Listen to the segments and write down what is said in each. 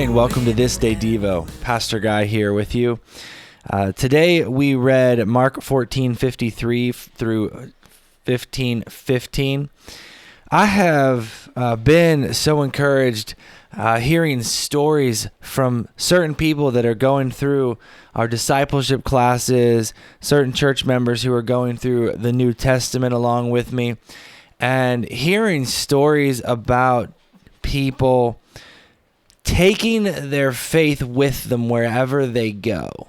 morning. Welcome to This Day Devo. Pastor Guy here with you. Today we read Mark 14:53 through 15:15. I have been so encouraged hearing stories from certain people that are going through our discipleship classes, certain church members who are going through the New Testament along with me, and hearing stories about people taking their faith with them wherever they go.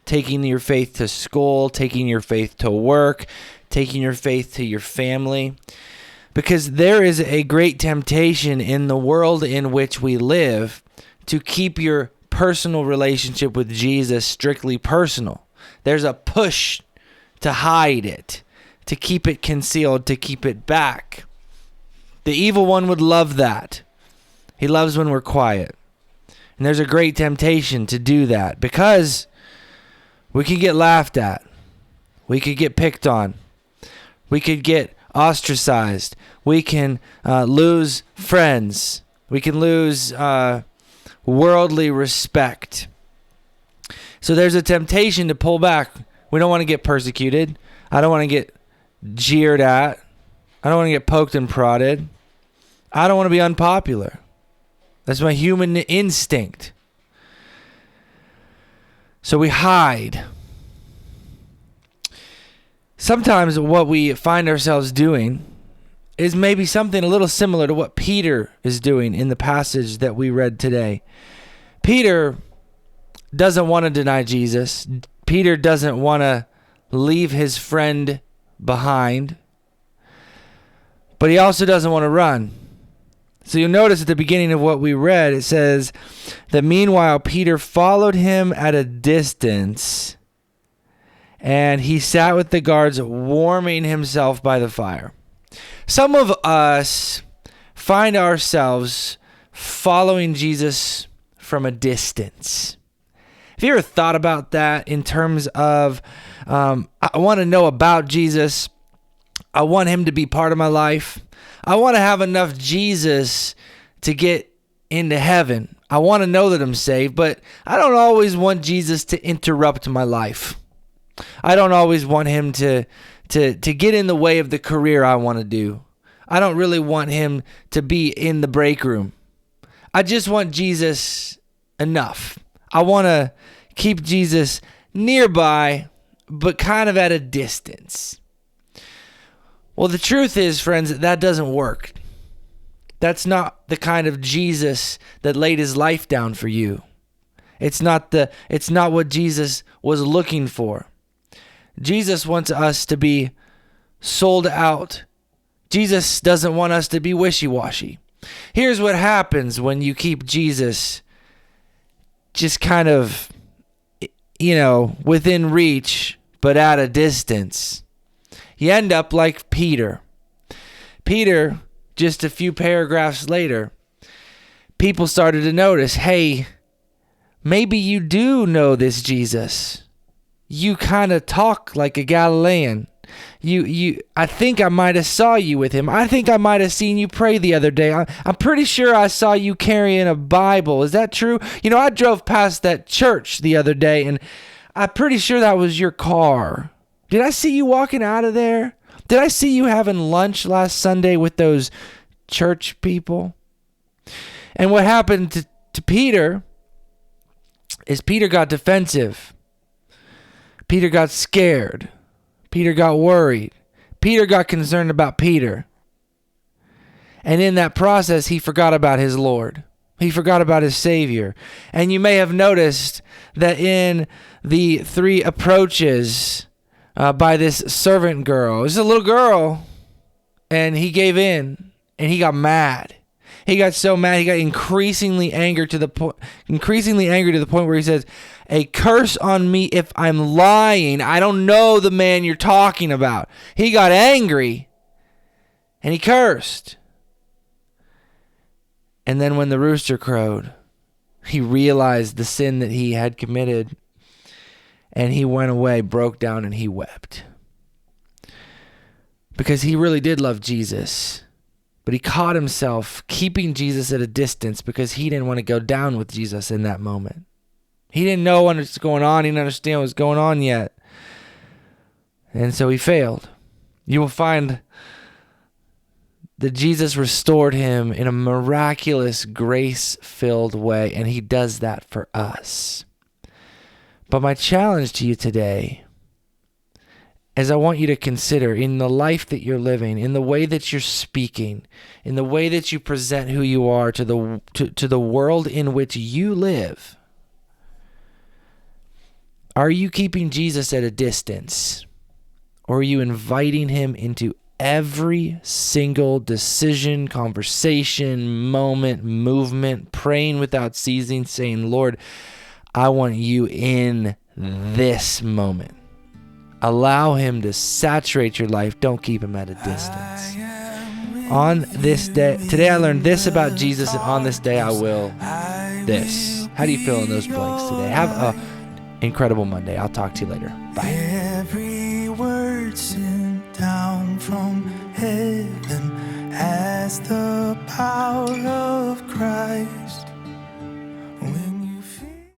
Taking your faith to school, taking your faith to work, taking your faith to your family. Because there is a great temptation in the world in which we live to keep your personal relationship with Jesus strictly personal. There's a push to hide it, to keep it concealed, to keep it back. The evil one would love that. He loves when we're quiet. And there's a great temptation to do that because we can get laughed at. We could get picked on. We could get ostracized. We can lose friends. We can lose worldly respect. So there's a temptation to pull back. We don't want to get persecuted. I don't want to get jeered at. I don't want to get poked and prodded. I don't want to be unpopular. That's my human instinct. So we hide. Sometimes what we find ourselves doing is maybe something a little similar to what Peter is doing in the passage that we read today. Peter doesn't want to deny Jesus. Peter doesn't want to leave his friend behind. But he also doesn't want to run. So you'll notice at the beginning of what we read, it says that meanwhile Peter followed him at a distance, and he sat with the guards warming himself by the fire. Some of us find ourselves following Jesus from a distance. Have you ever thought about that in terms of, I want to know about Jesus. I want him to be part of my life. I want to have enough Jesus to get into heaven. I want to know that I'm saved, but I don't always want Jesus to interrupt my life. I don't always want him to get in the way of the career I want to do. I don't really want him to be in the break room. I just want Jesus enough. I want to keep Jesus nearby, but kind of at a distance. Well, the truth is, friends, that doesn't work. That's not the kind of Jesus that laid his life down for you. It's not what Jesus was looking for. Jesus wants us to be sold out. Jesus doesn't want us to be wishy-washy. Here's what happens when you keep Jesus just kind of, within reach, but at a distance. You end up like Peter. Peter, just a few paragraphs later, people started to notice, hey, maybe you do know this Jesus. You kind of talk like a Galilean. I think I might have saw you with him. I think I might have seen you pray the other day. I'm pretty sure I saw you carrying a Bible. Is that true? I drove past that church the other day, and I'm pretty sure that was your car. Did I see you walking out of there? Did I see you having lunch last Sunday with those church people? And what happened to Peter is Peter got defensive. Peter got scared. Peter got worried. Peter got concerned about Peter. And in that process, he forgot about his Lord. He forgot about his Savior. And you may have noticed that in the three approaches by this servant girl. This is a little girl, and he gave in, and he got mad. He got so mad, he got increasingly angry to the point where he says, "A curse on me if I'm lying. I don't know the man you're talking about." He got angry, and he cursed. And then when the rooster crowed, he realized the sin that he had committed. And he went away, broke down, and he wept. Because he really did love Jesus. But he caught himself keeping Jesus at a distance because he didn't want to go down with Jesus in that moment. He didn't know what was going on. He didn't understand what was going on yet. And so he failed. You will find that Jesus restored him in a miraculous, grace-filled way, and he does that for us. But my challenge to you today is I want you to consider in the life that you're living, in the way that you're speaking, in the way that you present who you are to the world in which you live, are you keeping Jesus at a distance? Or are you inviting him into every single decision, conversation, moment, movement, praying without ceasing, saying, Lord, I want you in this moment. Allow him to saturate your life. Don't keep him at a distance. On this day, today I learned this about Jesus, and on this day I will this. How do you feel in those blanks today? Have an incredible Monday. I'll talk to you later. Bye. Every word sent down from heaven has the power of